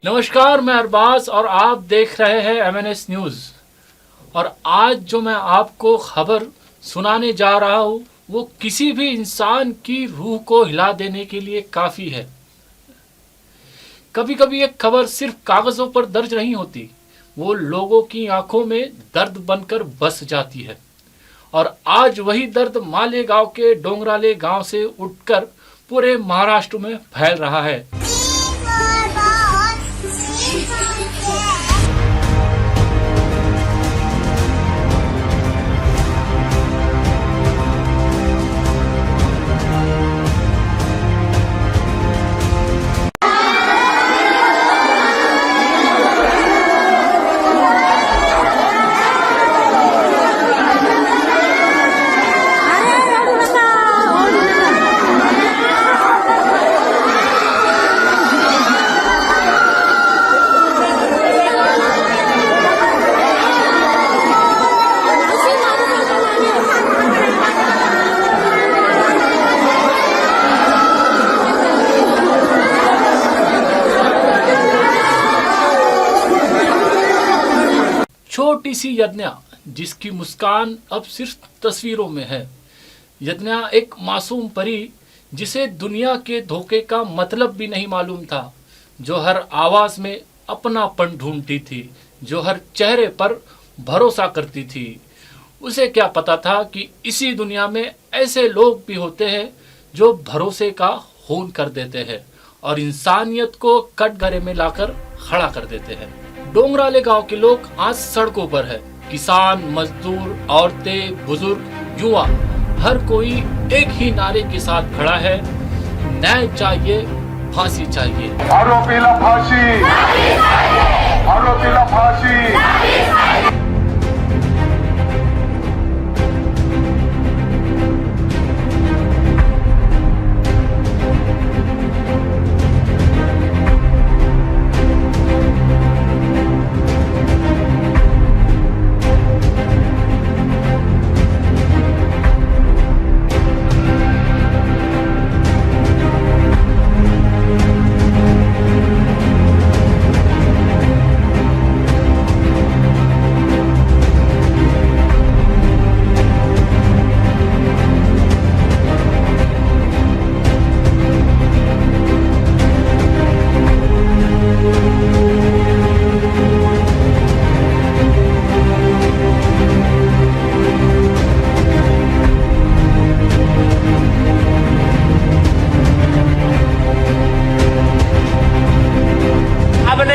नमस्कार, मैं अरबाज और आप देख रहे हैं MNS न्यूज़। और आज जो मैं आपको खबर सुनाने जा रहा हूँ वो किसी भी इंसान की रूह को हिला देने के लिए काफ़ी है। कभी कभी एक खबर सिर्फ कागज़ों पर दर्ज नहीं होती, वो लोगों की आंखों में दर्द बनकर बस जाती है। और आज वही दर्द मालेगांव के डोंगराले गांव से उठकर पूरे महाराष्ट्र में फैल रहा है। छोटी सी यज्ञा जिसकी मुस्कान अब सिर्फ तस्वीरों में है। यज्ञा एक मासूम परी जिसे दुनिया के धोखे का मतलब भी नहीं मालूम था, जो हर आवाज में अपनापन ढूंढती थी, जो हर चेहरे पर भरोसा करती थी। उसे क्या पता था कि इसी दुनिया में ऐसे लोग भी होते हैं जो भरोसे का खून कर देते हैं और इंसानियत को कटघरे में लाकर खड़ा कर देते हैं। डोंगराले गांव के लोग आज सड़कों पर है। किसान, मजदूर, औरतें, बुजुर्ग, युवा, हर कोई एक ही नारे के साथ खड़ा है, न्याय चाहिए, फांसी चाहिए। आरोपीला फांसी, आरोपीला फांसी।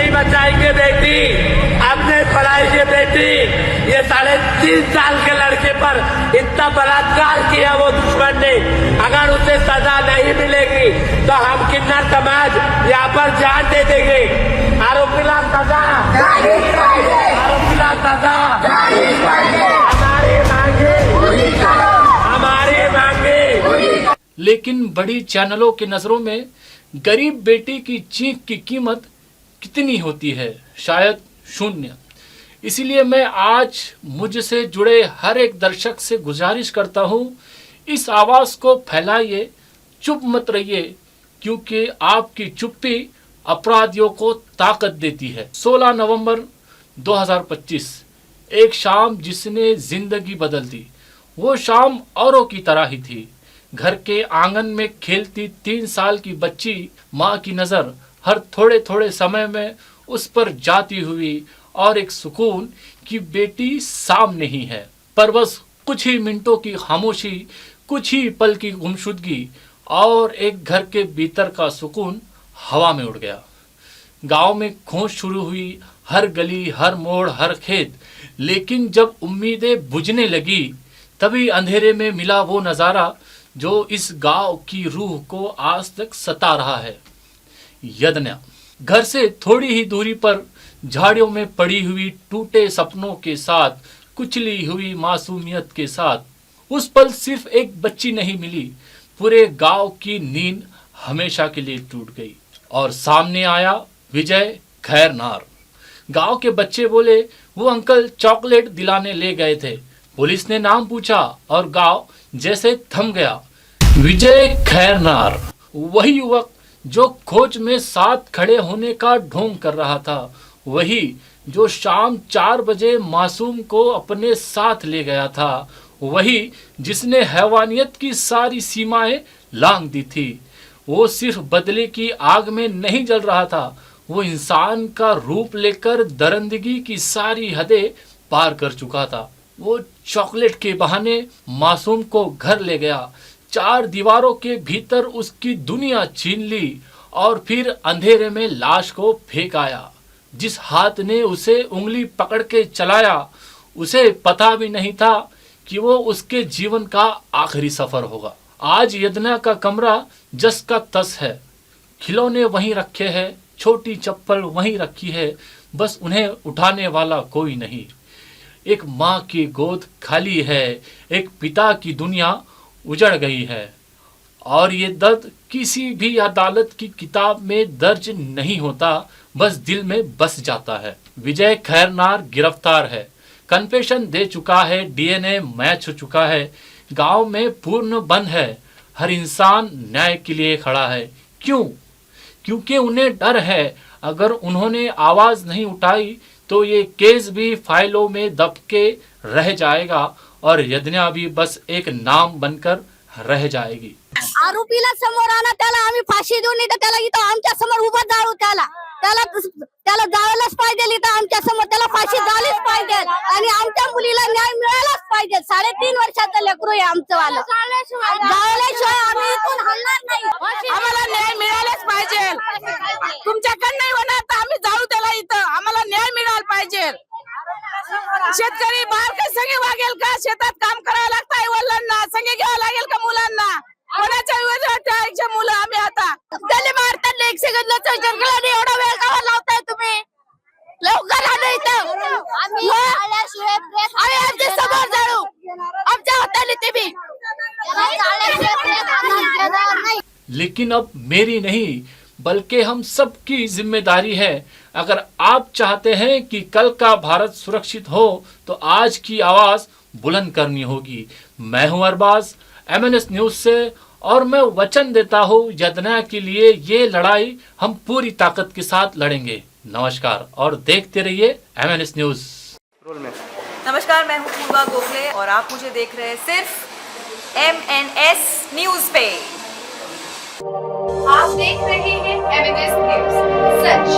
बचाएंगे बेटी, अपने पढ़ाएंगे बेटी। ये 3.5 साल के लड़के पर इतना बलात्कार किया वो दुश्मन ने। अगर उसे सजा नहीं मिलेगी तो हम किन्नर समाज यहाँ पर जान दे देंगे। आरोपीला सजा, आरोपीला सजा, हमारी मांगे, हमारी मांगे। लेकिन बड़ी चैनलों के नजरों में गरीब बेटी की चीख की कीमत कितनी होती है? शायद शून्य। इसीलिए मैं आज मुझसे जुड़े हर एक दर्शक से गुजारिश करता हूं, इस आवाज को फैलाइए, चुप मत रहिए, क्योंकि आपकी चुप्पी अपराधियों को ताकत देती है। 16 नवंबर 2025, एक शाम जिसने जिंदगी बदल दी। वो शाम औरों की तरह ही थी। घर के आंगन में खेलती 3 साल की बच्ची, माँ की नजर हर थोड़े थोड़े समय में उस पर जाती हुई, और एक सुकून कि बेटी सामने ही है। पर बस कुछ ही मिनटों की खामोशी, कुछ ही पल की गुमशुदगी और एक घर के भीतर का सुकून हवा में उड़ गया। गांव में खोज शुरू हुई, हर गली, हर मोड़, हर खेत। लेकिन जब उम्मीदें बुझने लगी, तभी अंधेरे में मिला वो नजारा जो इस गांव की रूह को आज तक सता रहा है। यज्ञा घर से थोड़ी ही दूरी पर झाड़ियों में पड़ी हुई, टूटे सपनों के साथ, कुचली हुई मासूमियत के साथ, उस पल सिर्फ एक बच्ची नहीं मिली, पूरे गांव की नींद हमेशा के लिए टूट गई। और सामने आया विजय खैरनार। गांव के बच्चे बोले, वो अंकल चॉकलेट दिलाने ले गए थे। पुलिस ने नाम पूछा और गांव जैसे थम गया। विजय खैरनार, वही युवक जो खोज में साथ खड़े होने का ढोंग कर रहा था, वही जो शाम 4 बजे मासूम को अपने साथ ले गया था, वही जिसने हैवानियत की सारी सीमाएं लांघ दी थी। वो सिर्फ बदले की आग में नहीं जल रहा था, वो इंसान का रूप लेकर दरिंदगी की सारी हदें पार कर चुका था। वो चॉकलेट के बहाने मासूम को घर ले गया, 4 दीवारों के भीतर उसकी दुनिया छीन ली और फिर अंधेरे में लाश को फेंक आया। जिस हाथ ने उसे उंगली पकड़ के चलाया, उसे पता भी नहीं था कि वो उसके जीवन का आखिरी सफर होगा। आज यदना का कमरा जस का तस है, खिलौने वहीं रखे हैं, छोटी चप्पल वहीं रखी है, बस उन्हें उठाने वाला कोई नहीं। एक माँ की गोद खाली है, एक पिता की दुनिया उजड़ गई है, और ये दर्द किसी भी अदालत की किताब में दर्ज नहीं होता, बस दिल में बस जाता है। विजय खैरनार गिरफ्तार है, कन्फेशन दे चुका है, डीएनए मैच हो चुका है, गांव में पूर्ण बंद है, हर इंसान न्याय के लिए खड़ा है। क्यों? क्योंकि उन्हें डर है, अगर उन्होंने आवाज नहीं उठाई तो ये केस भी फाइलों में दब के रह जाएगा और यदना भी बस एक नाम बनकर रह जाएगी। आरोपीला समोर आणा, त्याला आम्ही फाशी देऊ, नाही तर त्याला इथं आमच्या समोर उभं जाळू, त्याला जाळायलाच पाहिजे, इथं आमच्या समोर त्याला फाशी झालीच पाहिजे आणि आमच्या मुलीला न्याय मिळालाच पाहिजे। 3.5 वर्षाचं लेकरू आहे आमचं वालं, जाळल्याशिवाय आम्ही इथून हलणार नाही। आम्हाला न्याय मिळालाच पाहिजे, तुमच्याकडे नाही होणार तर आम्ही जाऊ त्याला, इथं आम्हाला न्याय मिळाला पाहिजे। शेतकरी बाहेर काही संगे वागेल का? शेतात काम करावं लागतं, आई वडिलांना संगे घ्यावं लागेल का मुलांना? कोणाच्या विरोधात ठेवायचे मुलं आम्ही? आता त्याला मारतात, एक सेकंदला चर्चला एवढा वेळ का लावताय तुम्ही? लवकर आणा इथं, आम्ही आमच्या समोर जाळू, आमच्या हाताने ते बी। लेकिन अब मेरी नहीं, बल्कि हम सबकी जिम्मेदारी है। अगर आप चाहते हैं कि कल का भारत सुरक्षित हो तो आज की आवाज बुलंद करनी होगी। मैं हूं अरबाज, MNS न्यूज से, और मैं वचन देता हूं यदना के लिए ये लड़ाई हम पूरी ताकत के साथ लड़ेंगे। नमस्कार और देखते रहिए MNS न्यूज। नमस्कार, मैं हूं पूर्वा गोखले और आप मुझे देख रहे हैं सिर्फ MNS न्यूज पे। आप देख रहे हैं MNS न्यूज, सच